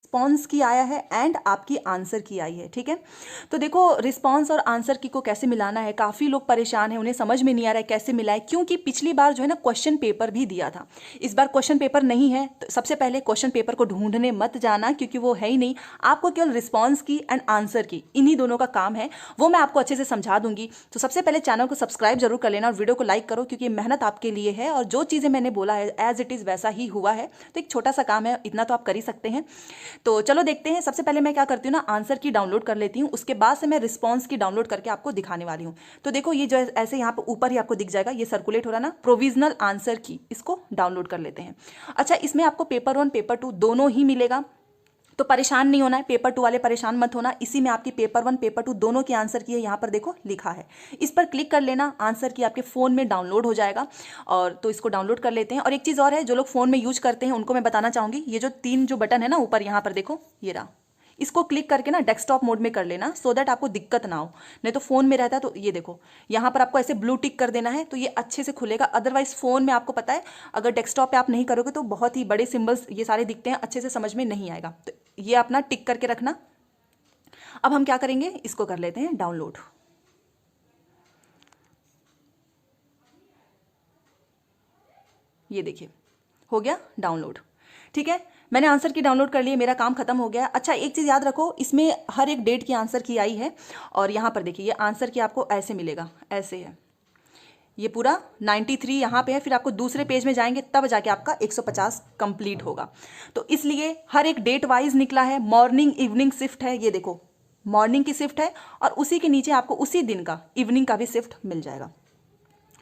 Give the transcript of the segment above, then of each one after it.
Response की आया है एंड आपकी आंसर की आई है। ठीक है, तो देखो रिस्पॉन्स और आंसर की को कैसे मिलाना है, काफ़ी लोग परेशान हैं, उन्हें समझ में नहीं आ रहा है कैसे मिलाए, क्योंकि पिछली बार जो है ना क्वेश्चन पेपर भी दिया था, इस बार क्वेश्चन पेपर नहीं है। तो सबसे पहले क्वेश्चन पेपर को ढूंढने मत जाना, क्योंकि वो है ही नहीं। आपको केवल रिस्पॉन्स की एंड आंसर की, इन्हीं दोनों का काम है, वो मैं आपको अच्छे से समझा दूंगी। तो सबसे पहले चैनल को सब्सक्राइब जरूर कर लेना और वीडियो को लाइक करो, क्योंकि मेहनत आपके लिए है और जो चीज़ें मैंने बोला है एज इट इज़ वैसा ही हुआ है। तो एक छोटा सा काम है, इतना तो आप कर ही सकते हैं। तो चलो देखते हैं। सबसे पहले मैं क्या करती हूँ ना, आंसर की डाउनलोड कर लेती हूँ, उसके बाद से मैं रिस्पॉन्स की डाउनलोड करके आपको दिखाने वाली हूँ। तो देखो ये जो ऐसे यहाँ पर ऊपर ही आपको दिख जाएगा, ये सर्कुलेट हो रहा ना, प्रोविजनल आंसर की, इसको डाउनलोड कर लेते हैं। अच्छा, इसमें आपको पेपर 1 पेपर 2 दोनों ही मिलेगा, तो परेशान नहीं होना है, पेपर 2 वाले परेशान मत होना। इसी में आपकी पेपर 1 पेपर 2 दोनों की आंसर की है, यहाँ पर देखो लिखा है, इस पर क्लिक कर लेना, आंसर की आपके फ़ोन में डाउनलोड हो जाएगा। और तो इसको डाउनलोड कर लेते हैं। और एक चीज़ और है, जो लोग फ़ोन में यूज करते हैं उनको मैं बताना चाहूँगी, ये जो 3 जो बटन है ना ऊपर, यहाँ पर देखो ये रहा, इसको क्लिक करके ना डेस्कटॉप मोड में कर लेना, सो दैट आपको दिक्कत ना हो। नहीं तो फ़ोन में रहता है, तो ये देखो यहाँ पर आपको ऐसे ब्लू टिक कर देना है, तो ये अच्छे से खुलेगा। अदरवाइज फ़ोन में आपको पता है, अगर डेस्कटॉप पे आप नहीं करोगे तो बहुत ही बड़े सिंबल्स ये सारे दिखते हैं, अच्छे से समझ में नहीं आएगा। तो ये अपना टिक करके रखना। अब हम क्या करेंगे, इसको कर लेते हैं डाउनलोड। ये देखिए हो गया डाउनलोड। ठीक है, मैंने आंसर की डाउनलोड कर ली, मेरा काम खत्म हो गया। अच्छा, एक चीज़ याद रखो, इसमें हर एक डेट की आंसर की आई है। और यहाँ पर देखिए ये आंसर की आपको ऐसे मिलेगा, ऐसे है, ये पूरा 93 यहाँ पे है। फिर आपको दूसरे पेज में जाएंगे तब जाके आपका 150 कंप्लीट होगा। तो इसलिए हर एक डेट वाइज निकला है। मॉर्निंग इवनिंग शिफ्ट है, ये देखो मॉर्निंग की शिफ्ट है, और उसी के नीचे आपको उसी दिन का इवनिंग का भी शिफ्ट मिल जाएगा।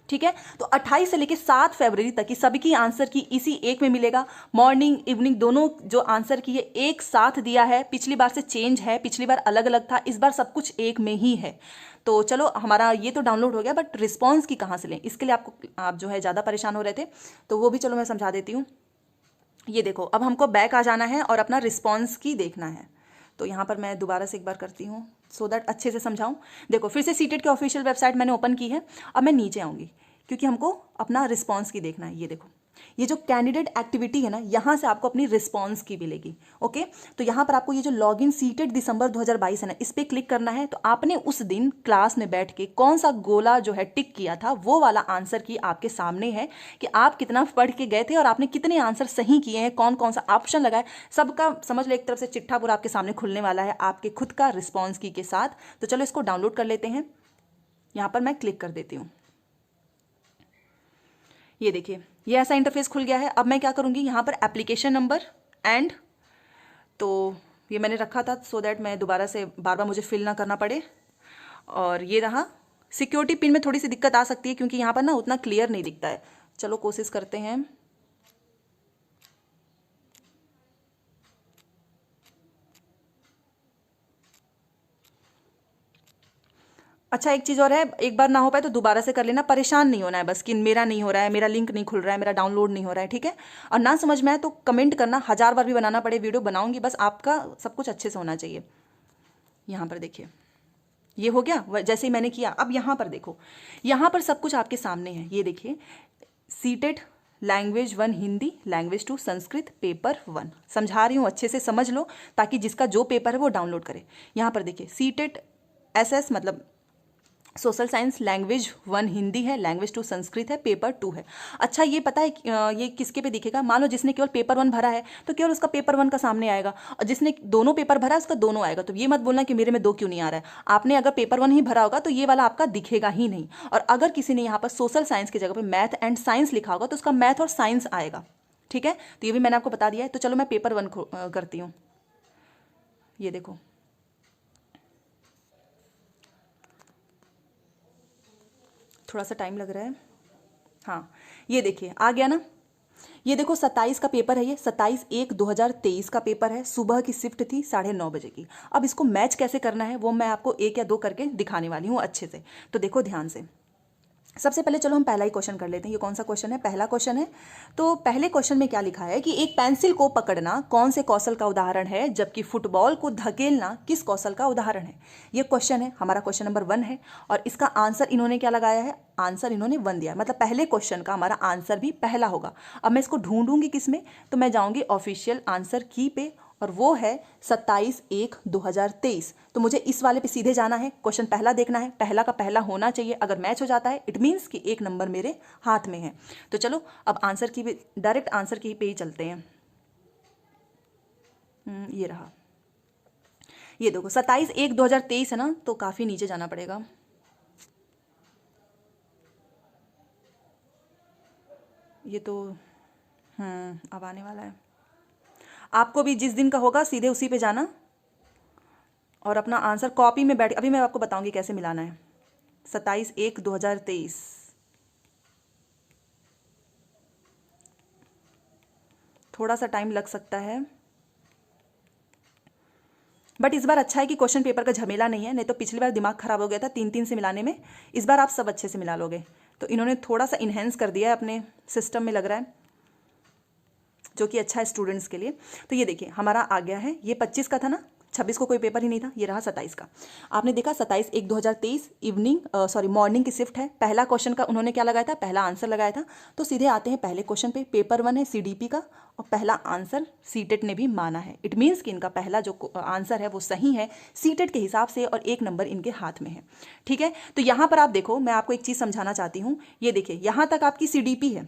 ठीक है, तो 28 से लेकर 7 फरवरी तक की सबकी आंसर की इसी एक में मिलेगा। मॉर्निंग इवनिंग दोनों जो आंसर की है एक साथ दिया है, पिछली बार से चेंज है, पिछली बार अलग अलग था, इस बार सब कुछ एक में ही है। तो चलो हमारा ये तो डाउनलोड हो गया, बट रिस्पॉन्स की कहाँ से लें, इसके लिए आप जो है ज़्यादा परेशान हो रहे थे, तो वो भी चलो मैं समझा देती हूँ। ये देखो, अब हमको बैक आ जाना है और अपना रिस्पॉन्स की देखना है। तो यहाँ पर मैं दोबारा से एक बार करती हूँ, सो दैट अच्छे से समझाऊँ। देखो फिर से सीटेट की ऑफिशियल वेबसाइट मैंने ओपन की है। अब मैं नीचे आऊँगी, क्योंकि हमको अपना रिस्पॉन्स की देखना है। ये देखो, ये जो कैंडिडेट एक्टिविटी है ना, यहाँ से आपको अपनी रिस्पॉन्स की मिलेगी। ओके, तो यहाँ पर आपको ये जो लॉगिन सीटेट दिसंबर 2022 है ना, इस पर क्लिक करना है। तो आपने उस दिन क्लास में बैठ के कौन सा गोला जो है टिक किया था, वो वाला आंसर की आपके सामने है, कि आप कितना पढ़ के गए थे और आपने कितने आंसर सही किए हैं, कौन कौन सा ऑप्शन लगाए, सबका समझ लो एक तरफ से चिट्ठा पूरा आपके सामने खुलने वाला है आपके खुद का रिस्पॉन्स की के साथ। तो चलो इसको डाउनलोड कर लेते हैं। यहाँ पर मैं क्लिक कर देती हूँ। ये देखिए ये ऐसा इंटरफेस खुल गया है। अब मैं क्या करूँगी, यहाँ पर एप्लीकेशन नंबर एंड, तो ये मैंने रखा था सो दैट मैं दोबारा से बार बार मुझे फिल ना करना पड़े। और ये रहा सिक्योरिटी पिन में थोड़ी सी दिक्कत आ सकती है, क्योंकि यहाँ पर ना उतना क्लियर नहीं दिखता है। चलो कोशिश करते हैं। अच्छा, एक चीज़ और है, एक बार ना हो पाए तो दोबारा से कर लेना, परेशान नहीं होना है बस कि मेरा नहीं हो रहा है, मेरा लिंक नहीं खुल रहा है, मेरा डाउनलोड नहीं हो रहा है। ठीक है, और ना समझ में आए तो कमेंट करना, 1000 बार भी बनाना पड़े वीडियो बनाऊंगी, बस आपका सब कुछ अच्छे से होना चाहिए। यहाँ पर देखिए ये हो गया जैसे ही मैंने किया। अब यहाँ पर देखो, यहाँ पर सब कुछ आपके सामने है। ये देखिए CTET language 1 Hindi, language 2 Sanskrit, paper 1 समझा रही हूँ, अच्छे से समझ लो, ताकि जिसका जो पेपर है वो डाउनलोड करे। यहाँ पर देखिए सीटेट एसएस मतलब सोशल साइंस, लैंग्वेज 1 हिंदी है, लैंग्वेज 2 संस्कृत है, पेपर 2 है। अच्छा, ये पता है ये किसके पे दिखेगा, मान लो जिसने केवल पेपर 1 भरा है तो केवल उसका पेपर 1 का सामने आएगा, और जिसने दोनों पेपर भरा है उसका दोनों आएगा। तो ये मत बोलना कि मेरे में 2 क्यों नहीं आ रहा है। आपने अगर पेपर 1 ही भरा होगा तो ये वाला आपका दिखेगा ही नहीं, और अगर किसी ने यहाँ पर सोशल साइंस की जगह पर मैथ एंड साइंस लिखा होगा तो उसका मैथ और साइंस आएगा। ठीक है, तो ये भी मैंने आपको बता दिया है। तो चलो मैं पेपर 1 करती हूँ। ये देखो थोड़ा सा टाइम लग रहा है। हाँ, ये देखिए आ गया ना। ये देखो 27 का पेपर है, ये 27/1/2023 का पेपर है, सुबह की शिफ्ट थी 9:30 बजे की। अब इसको मैच कैसे करना है वो मैं आपको 1 या 2 करके दिखाने वाली हूँ अच्छे से। तो देखो ध्यान से, सबसे पहले चलो हम पहला ही क्वेश्चन कर लेते हैं। ये कौन सा क्वेश्चन है, पहला क्वेश्चन है। तो पहले क्वेश्चन में क्या लिखा है कि एक पेंसिल को पकड़ना कौन से कौशल का उदाहरण है, जबकि फुटबॉल को धकेलना किस कौशल का उदाहरण है। ये क्वेश्चन है, हमारा क्वेश्चन नंबर 1 है, और इसका आंसर इन्होंने क्या लगाया है, आंसर इन्होंने 1 दिया, मतलब पहले क्वेश्चन का हमारा आंसर भी पहला होगा। अब मैं इसको ढूंढूंगी किस में, तो मैं जाऊंगी ऑफिशियल आंसर की पे, और वो है 27/1/2023। तो मुझे इस वाले पे सीधे जाना है, क्वेश्चन पहला देखना है, पहला का पहला होना चाहिए। अगर मैच हो जाता है इट मीन्स कि एक नंबर मेरे हाथ में है। तो चलो अब आंसर की भी, डायरेक्ट आंसर की पे ही चलते हैं। ये रहा, ये देखो 27/1/2023 है ना, तो काफ़ी नीचे जाना पड़ेगा। ये तो अब आने वाला है। आपको भी जिस दिन का होगा सीधे उसी पे जाना और अपना आंसर कॉपी में बैठ, अभी मैं आपको बताऊंगी कैसे मिलाना है। 27/1/2023। थोड़ा सा टाइम लग सकता है, बट इस बार अच्छा है कि क्वेश्चन पेपर का झमेला नहीं है, नहीं तो पिछली बार दिमाग खराब हो गया था 3-3 से मिलाने में। इस बार आप सब अच्छे से मिला लोगे। तो इन्होंने थोड़ा सा इन्हेंस कर दिया है अपने सिस्टम में, लग रहा है, जो कि अच्छा है स्टूडेंट्स के लिए। तो ये देखिए हमारा आ गया है, ये 25 का था ना, 26 को कोई पेपर ही नहीं था, ये रहा 27 का। आपने देखा 27/1/2023 मॉर्निंग की शिफ्ट है। पहला क्वेश्चन का उन्होंने क्या लगाया था, पहला आंसर लगाया था। तो सीधे आते हैं पहले क्वेश्चन पे। पेपर 1 है CDP का और पहला आंसर सीटेट ने भी माना है। इट मीन्स कि इनका पहला जो आंसर है वो सही है सीटेट के हिसाब से और एक नंबर इनके हाथ में है। ठीक है, तो यहाँ पर आप देखो, मैं आपको एक चीज़ समझाना चाहती हूँ। ये देखिए यहाँ तक आपकी CDP है,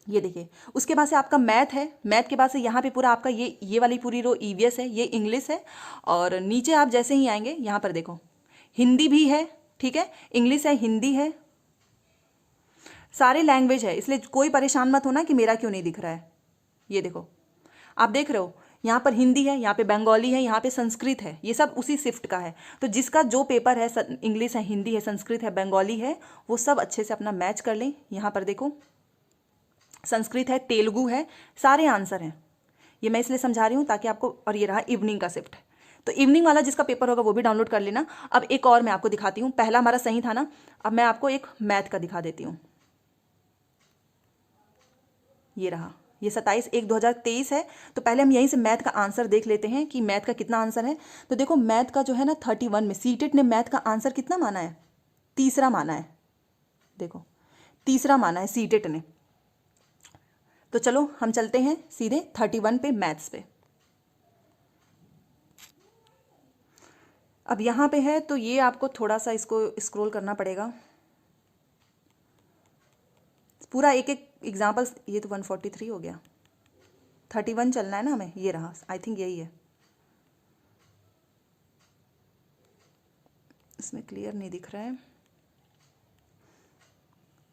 ये देखिए, उसके बाद से आपका मैथ है, मैथ के बाद से यहाँ पे पूरा आपका ये वाली पूरी रो EVS है, ये इंग्लिश है। और नीचे आप जैसे ही आएंगे यहाँ पर देखो हिंदी भी है, ठीक है, इंग्लिश है, हिंदी है, सारे लैंग्वेज है। इसलिए कोई परेशान मत होना कि मेरा क्यों नहीं दिख रहा है। ये देखो आप देख रहे हो, यहाँ पर हिंदी है, यहाँ पे बंगाली है, यहाँ पे संस्कृत है, ये सब उसी शिफ्ट का है। तो जिसका जो पेपर है, इंग्लिश है, हिंदी है, संस्कृत है, बंगाली है, वो सब अच्छे से अपना मैच कर लें। यहाँ पर देखो संस्कृत है, तेलुगु है, सारे आंसर हैं। ये मैं इसलिए समझा रही हूँ ताकि आपको, और ये रहा इवनिंग का शिफ्ट। तो इवनिंग वाला जिसका पेपर होगा वो भी डाउनलोड कर लेना। अब एक और मैं आपको दिखाती हूँ, पहला हमारा सही था ना, अब मैं आपको एक मैथ का दिखा देती हूँ। ये रहा, ये 27/1/2023 है। तो पहले हम यहीं से मैथ का आंसर देख लेते हैं कि मैथ का कितना आंसर है। तो देखो मैथ का जो है ना 31 में सीटेट ने मैथ का आंसर कितना माना है, तीसरा माना है। देखो तीसरा माना है सीटेट ने। तो चलो हम चलते हैं सीधे 31 पे, मैथ्स पे। अब यहाँ पे है तो ये आपको थोड़ा सा इसको स्क्रॉल करना पड़ेगा, पूरा एक एक एग्जाम्पल। ये तो 143 हो गया, 31 चलना है ना हमें, ये रहा, आई थिंक यही है। इसमें क्लियर नहीं दिख रहा है,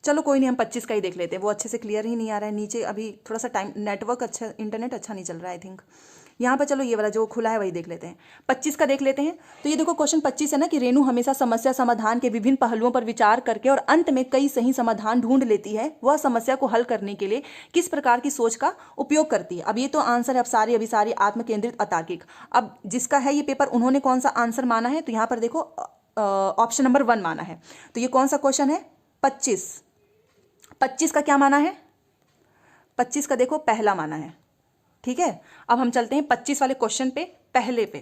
चलो कोई नहीं, हम 25 का ही देख लेते हैं, वो अच्छे से क्लियर ही नहीं आ रहा है। नीचे अभी थोड़ा सा टाइम, नेटवर्क अच्छा, इंटरनेट अच्छा नहीं चल रहा है आई थिंक। यहाँ पर चलो ये वाला जो खुला है वही देख लेते हैं, 25 का देख लेते हैं। तो ये देखो क्वेश्चन 25 है ना, कि रेणु हमेशा समस्या समाधान के विभिन्न पहलुओं पर विचार करके और अंत में कई सही समाधान ढूंढ लेती है। वह समस्या को हल करने के लिए किस प्रकार की सोच का उपयोग करती है। अब ये तो आंसर है, अब अभी सारी आत्मकेंद्रित अतार्किक। अब जिसका है ये पेपर, उन्होंने कौन सा आंसर माना है, तो यहाँ पर देखो ऑप्शन नंबर 1 माना है। तो ये कौन सा क्वेश्चन है, 25 का क्या माना है, 25 का देखो पहला माना है। ठीक है, अब हम चलते हैं 25 वाले क्वेश्चन पे, पहले पे।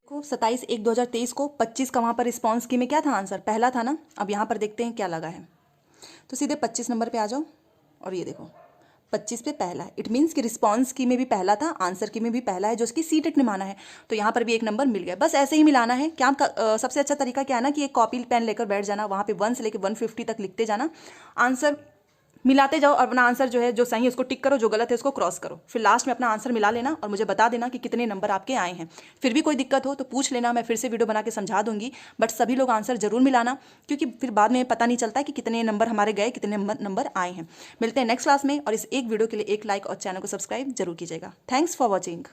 देखो 27/1/2023 को 25 का वहां पर रिस्पॉन्स की में क्या था, आंसर पहला था ना। अब यहां पर देखते हैं क्या लगा है। तो सीधे 25 नंबर पे आ जाओ और ये देखो 25 पे पहला है। इट मीन्स कि रिस्पॉन्स की में भी पहला था, आंसर की में भी पहला है, जो उसकी सीटेट ने माना है। तो यहाँ पर भी एक नंबर मिल गया। बस ऐसे ही मिलाना है। क्या सबसे अच्छा तरीका क्या है ना, कि एक कॉपी पेन लेकर बैठ जाना, वहाँ पे 1 से लेकर 150 तक लिखते जाना, आंसर मिलाते जाओ, और अपना आंसर जो है, जो सही है उसको टिक करो, जो गलत है उसको क्रॉस करो। फिर लास्ट में अपना आंसर मिला लेना और मुझे बता देना कि कितने नंबर आपके आए हैं। फिर भी कोई दिक्कत हो तो पूछ लेना, मैं फिर से वीडियो बना के समझा दूंगी। बट सभी लोग आंसर जरूर मिलाना, क्योंकि फिर बाद में पता नहीं चलता कि कितने नंबर हमारे गए, कितने नंबर आए हैं। मिलते हैं नेक्स्ट क्लास में, और इस एक वीडियो के लिए एक लाइक और चैनल को सब्सक्राइब जरूर कीजिएगा। Thanks for watching.